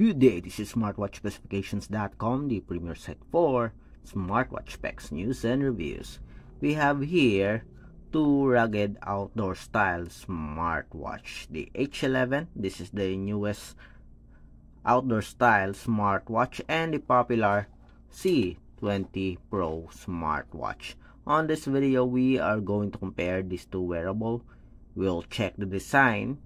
Good day, this is smartwatchspecifications.com, the premier site for smartwatch specs, news, and reviews. We have here two rugged outdoor style smartwatch. The H11, this is the newest outdoor style smartwatch, and the popular C20 Pro smartwatch. On this video, we are going to compare these two wearables. We'll check the design,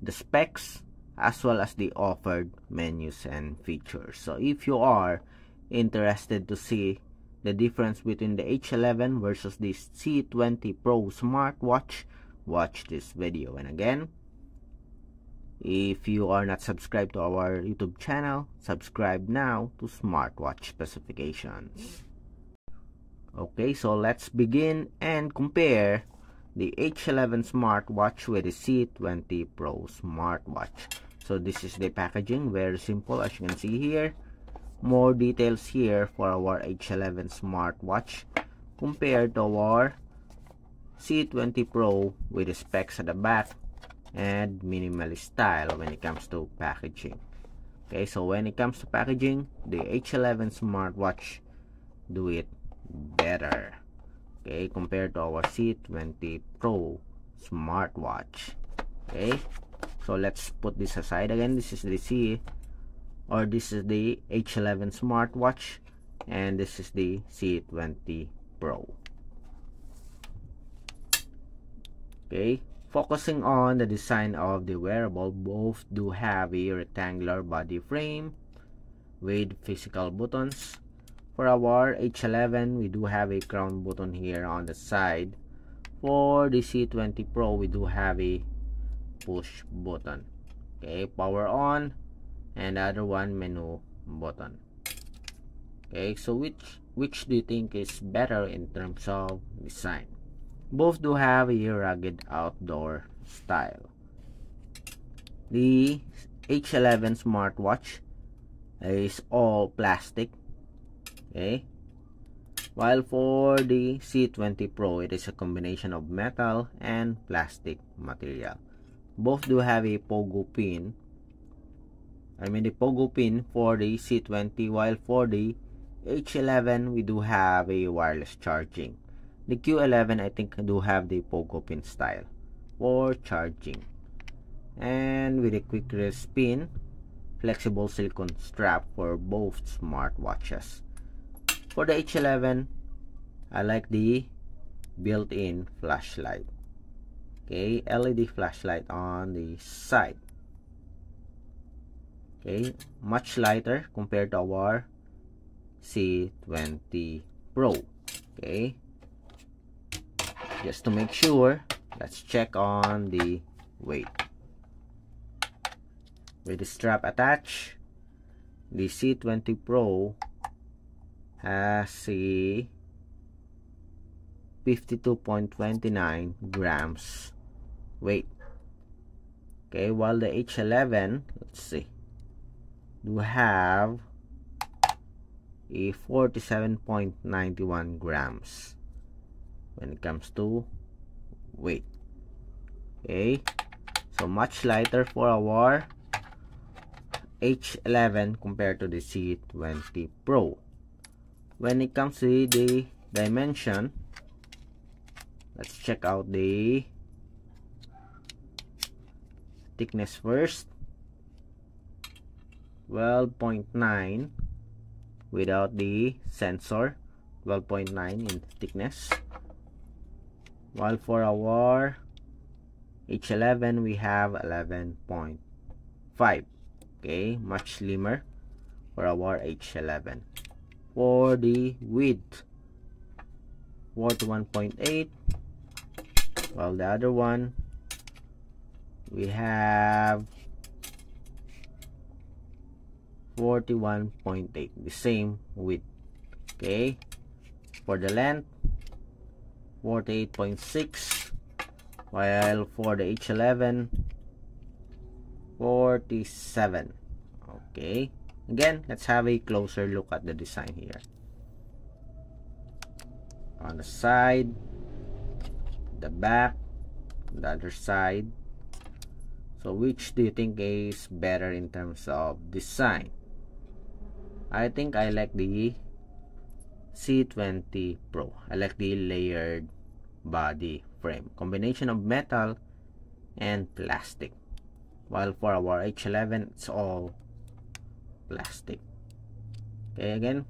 the specs, as well as the offered menus and features. So if you are interested to see the difference between the H11 versus the C20 Pro smartwatch, watch this video. And again, if you are not subscribed to our YouTube channel, subscribe now to Smartwatch Specifications. Okay, so let's begin and compare the H11 smartwatch with the C20 Pro smartwatch. So this is the packaging, very simple as you can see here. More details here for our H11 smartwatch compared to our C20 Pro with the specs at the back and minimalist style when it comes to packaging. Okay, so when it comes to packaging, the H11 smartwatch do it better, okay, compared to our C20 Pro smartwatch. Okay, so let's put this aside. Again, this is the this is the H11 smartwatch, and this is the C20 Pro. Okay, focusing on the design of the wearable, both do have a rectangular body frame with physical buttons. For our H11, we do have a crown button here on the side. For the C20 Pro, we do have a push button. Okay, power on, and the other one menu button. Okay, so which do you think is better in terms of design? Both do have a rugged outdoor style. The H11 smartwatch is all plastic, okay, while for the C20 Pro, it is a combination of metal and plastic material. Both do have a pogo pin. The pogo pin for the C20, while for the H11 we do have a wireless charging. The Q11 I think do have the pogo pin style for charging, and with a quick release pin, flexible silicone strap for both smartwatches. For the H11, I like the built-in flashlight. Okay, LED flashlight on the side. Okay, much lighter compared to our C20 Pro. Okay, just to make sure, let's check on the weight. With the strap attached, the C20 Pro has a 52.29 grams weight. Okay, while the H11, let's see, do have a 47.91 grams when it comes to weight. Okay, so much lighter for our H11 compared to the C20 Pro. When it comes to the dimension, let's check out the thickness first. 12.9 without the sensor, 12.9 in thickness, while for our H11 we have 11.5. okay, much slimmer for our H11. For the width, 41.8, while the other one we have 41.8, the same width. Okay, for the length, 48.6, while for the H11, 47. Okay, again, let's have a closer look at the design here. On the side, the back, the other side. So which do you think is better in terms of design? I think I like the C20 Pro. I like the layered body frame, combination of metal and plastic, while for our H11 it's all plastic. Okay, again,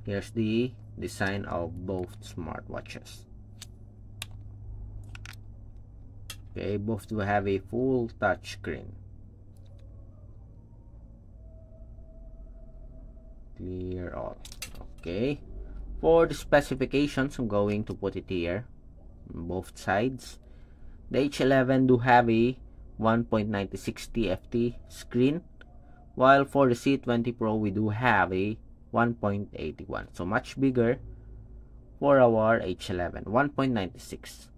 here's the design of both smartwatches. Okay, both do have a full touch screen. Clear all. Okay, for the specifications, I'm going to put it here on both sides. The H11 do have a 1.96 TFT screen, while for the C20 Pro we do have a 1.81, so much bigger for our H11, 1.96.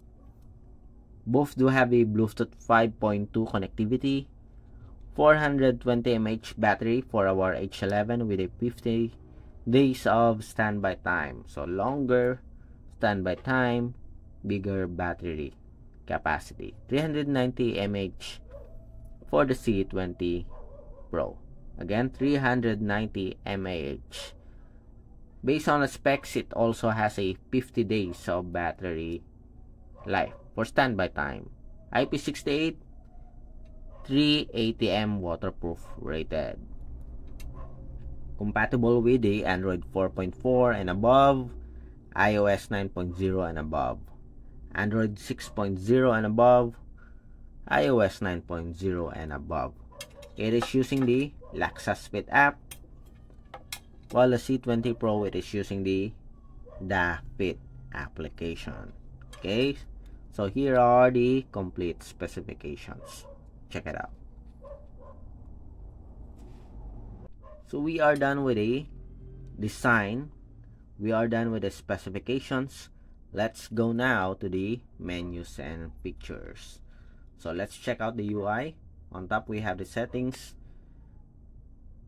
Both do have a Bluetooth 5.2 connectivity, 420 mAh battery for our H11 with a 50 days of standby time, so longer standby time, bigger battery capacity. 390 mAh for the C20 Pro. Again, 390 mAh. Based on the specs, it also has a 50 days of battery life for standby time. IP68, 380M waterproof rated. Compatible with the Android 4.4 and above, iOS 9.0 and above, Android 6.0 and above, iOS 9.0 and above. It is using the Laxasfit app, while the C20 Pro, it is using the DaFit application. Okay, so here are the complete specifications. Check it out. So we are done with the design. We are done with the specifications. Let's go now to the menus and pictures. So let's check out the UI. On top we have the settings,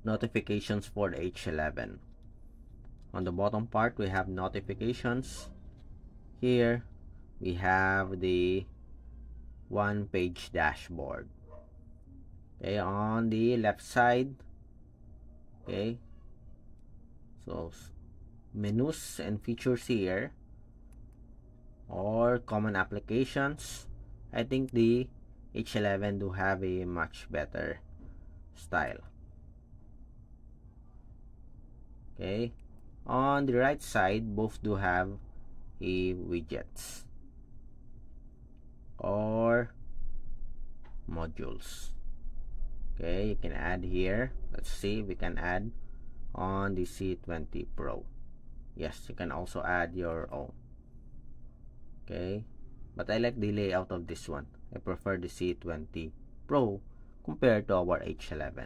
notifications for the H11. On the bottom part we have notifications. Here we have the one-page dashboard. Okay, on the left side, okay, so menus and features here, or common applications. I think the H11 do have a much better style. Okay, on the right side, both do have a widgets or modules. Okay, you can add here. Let's see, we can add on the C20 Pro. Yes, you can also add your own. Okay, but I like the layout of this one. I prefer the C20 Pro compared to our H11.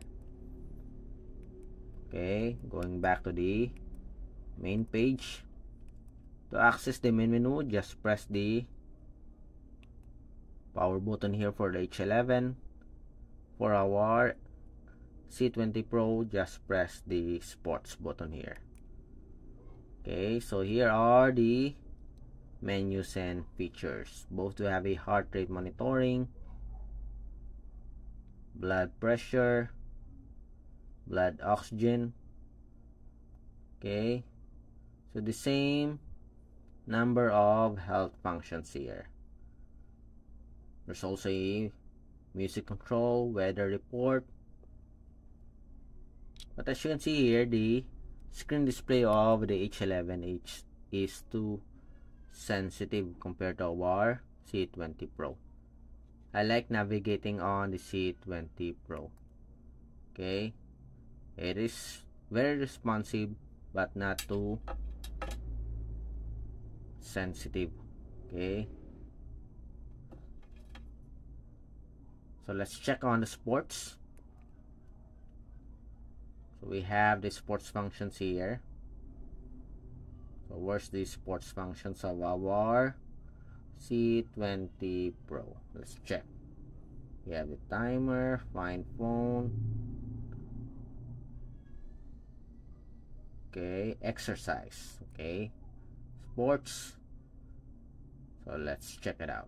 Okay, going back to the main page. To access the main menu, just press the power button here for the H11. For our C20 Pro, just press the sports button here. Okay, so here are the menus and features. Both do have a heart rate monitoring, blood pressure, blood oxygen. Okay, so the same number of health functions here. There's also a music control, weather report. But as you can see here, the screen display of the H11 is too sensitive compared to our C20 Pro. I like navigating on the C20 Pro. Okay, it is very responsive but not too sensitive. Okay, so let's check on the sports. So we have the sports functions here. So where's the sports functions of our C20 Pro? Let's check. We have the timer, find phone. Okay, exercise. Okay, sports. So let's check it out.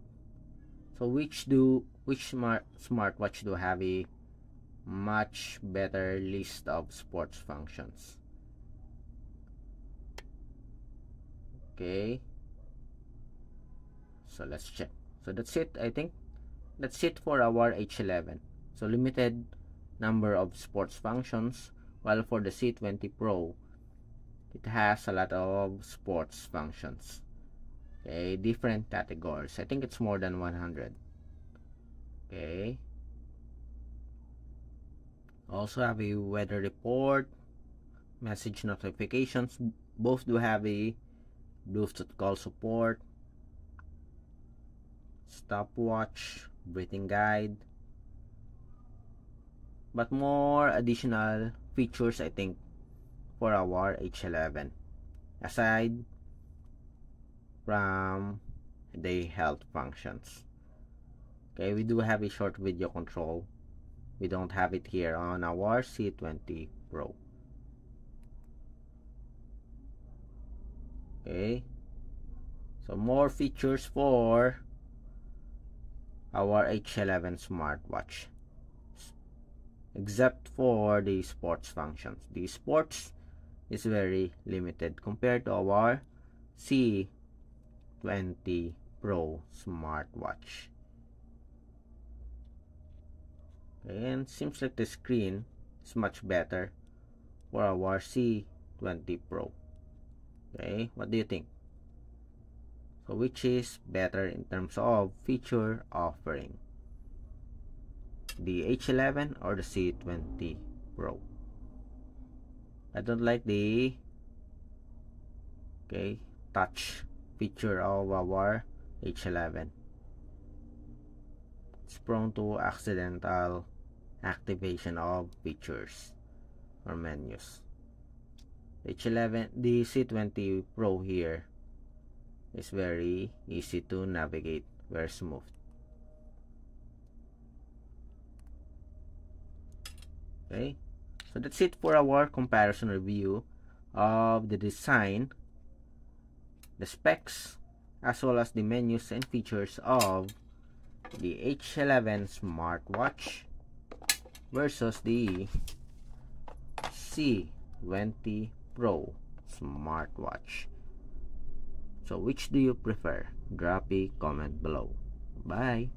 So which smartwatch do have a much better list of sports functions? Okay, so let's check. So that's it. I think that's it for our H11. So limited number of sports functions, while for the C20 Pro, it has a lot of sports functions. Okay, different categories. I think it's more than 100. Okay, also have a weather report, message notifications. Both do have a Bluetooth call support, stopwatch, breathing guide, but more additional features, I think, for our H11 aside from the health functions. Okay, we do have a short video control. We don't have it here on our C20 Pro. Okay, so more features for our H11 smartwatch, except for the sports functions. The sports is very limited compared to our C20 Pro smartwatch. And seems like the screen is much better for our C20 Pro. Okay, what do you think? So which is better in terms of feature offering, the H11 or the C20 Pro? I don't like the touch feature of our H11. It's prone to accidental activation of features or menus. H11, the C20 Pro here is very easy to navigate, very smooth. Okay, so that's it for our comparison review of the design, the specs, as well as the menus and features of the H11 smartwatch versus the C20 Pro smartwatch. So which do you prefer? Drop a comment below. Bye.